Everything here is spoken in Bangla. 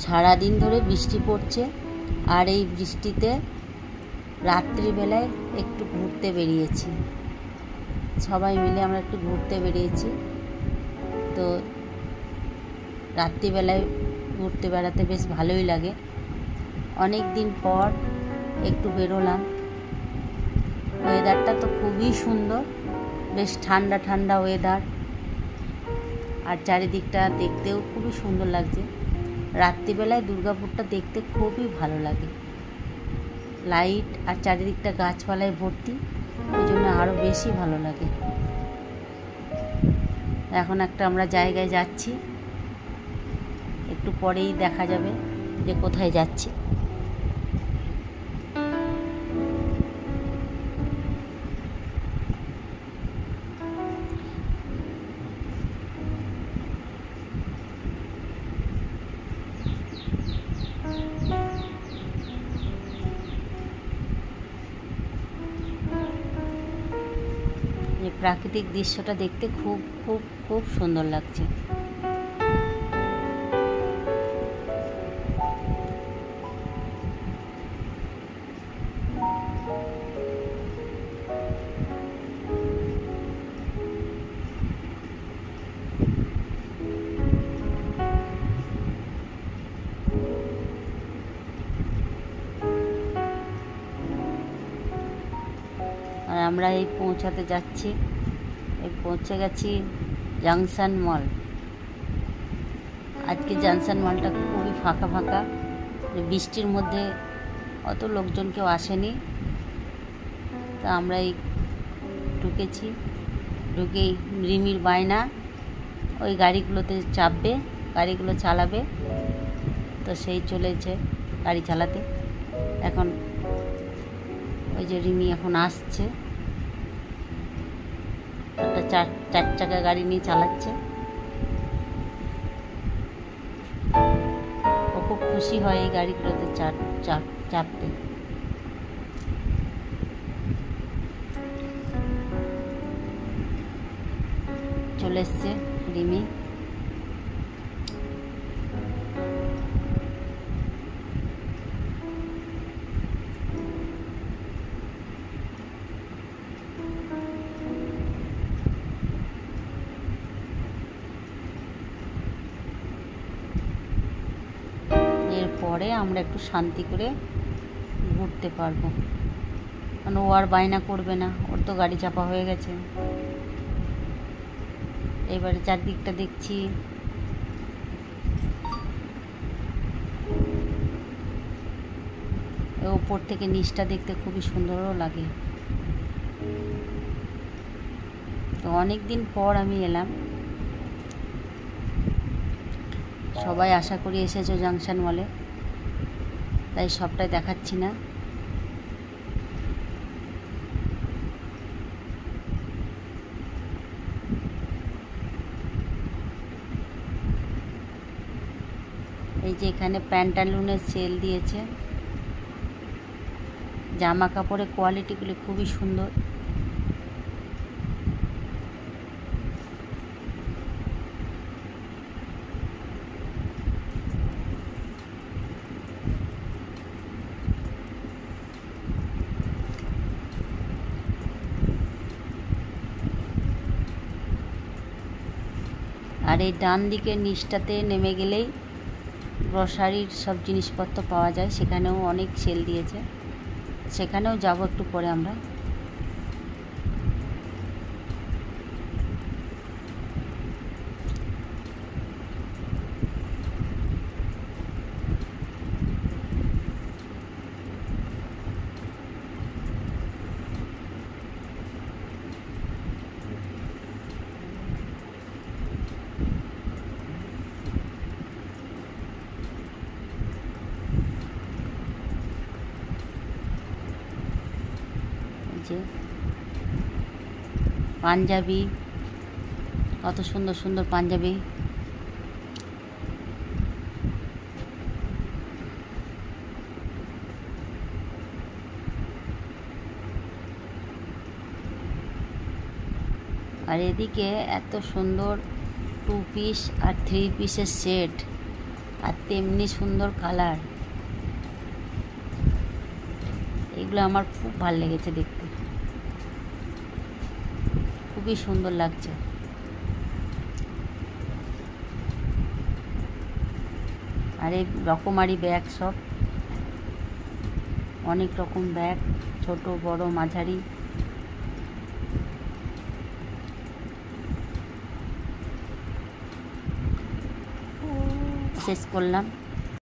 সারাদিন ধরে বৃষ্টি পড়ছে, আর এই বৃষ্টিতে রাত্রিবেলায় একটু ঘুরতে বেরিয়েছি। সবাই মিলে আমরা একটু ঘুরতে বেরিয়েছি। তো রাত্রিবেলায় ঘুরতে বেড়াতে বেশ ভালোই লাগে। অনেক দিন পর একটু বেরোলাম। ওয়েদারটা তো খুবই সুন্দর, বেশ ঠান্ডা ঠান্ডা ওয়েদার, আর চারিদিকটা দেখতেও খুবই সুন্দর লাগছে। রাত্রিবেলায় দুর্গাপুরটা দেখতে খুবই ভালো লাগে, লাইট আর চারিদিকটা গাছপালায় ভর্তি, ওই জন্য আরও বেশি ভালো লাগে। এখন একটা আমরা জায়গায় যাচ্ছি, একটু পরেই দেখা যাবে যে কোথায় যাচ্ছি। এই প্রাকৃতিক দৃশ্যটা দেখতে খুব খুব খুব সুন্দর লাগছে। আর আমরা এই পৌঁছাতে যাচ্ছি, এই পৌঁছে গেছি জাংশন মল। আজকে জাংশন মলটা খুবই ফাঁকা ফাঁকা, বৃষ্টির মধ্যে অত লোকজন কেউ আসেনি। তা আমরা এই ঢুকেছি, ঢুকেই রিমির বায়না ওই গাড়িগুলোতে চাপবে, গাড়িগুলো চালাবে। তো সেই চলেছে গাড়ি চালাতে। এখন ওই যে রিমি এখন আসছে, একটা চার চাকা গাড়ি নিয়ে চালাচ্ছে। ও খুব খুশি হয় এই গাড়িগুলোতে চাপতে। চলে এসছে রিমি। এরপরে আমরা একটু শান্তি করে ঘুরতে পারবো, কারণ ও আর বায়না করবে না, ওর তো গাড়ি চাপা হয়ে গেছে। এবারে চারদিকটা দেখছি, ওপর থেকে নিচটা দেখতে খুবই সুন্দরও লাগে। তো অনেক দিন পর আমি এলাম। সবাই আশা করি এসেছো জাংশন মলে, তাই সবটাই দেখাচ্ছি না। এই যে এখানে প্যান্টালুনের সেল দিয়েছে, জামা কাপড়ের কোয়ালিটিগুলো খুবই সুন্দর। আর এই ডান দিকের নিচটাতে নেমে গেলেই গ্রসারির সব জিনিসপত্র পাওয়া যায়, সেখানেও অনেক সেল দিয়েছে, সেখানেও যাব একটু পরে আমরা। যে পাঞ্জাবি, কত সুন্দর সুন্দর পাঞ্জাবি। আর এদিকে এত সুন্দর 2 পিস আর 3 পিসের সেট আর তেমনি সুন্দর কালার। এগুলো আমার খুব ভালো লেগেছে দেখতে, খুবই সুন্দর লাগছে। আর এই রকমারি ব্যাগ, সব অনেক রকম ব্যাগ, ছোট বড় মাঝারি। শেষ করলাম।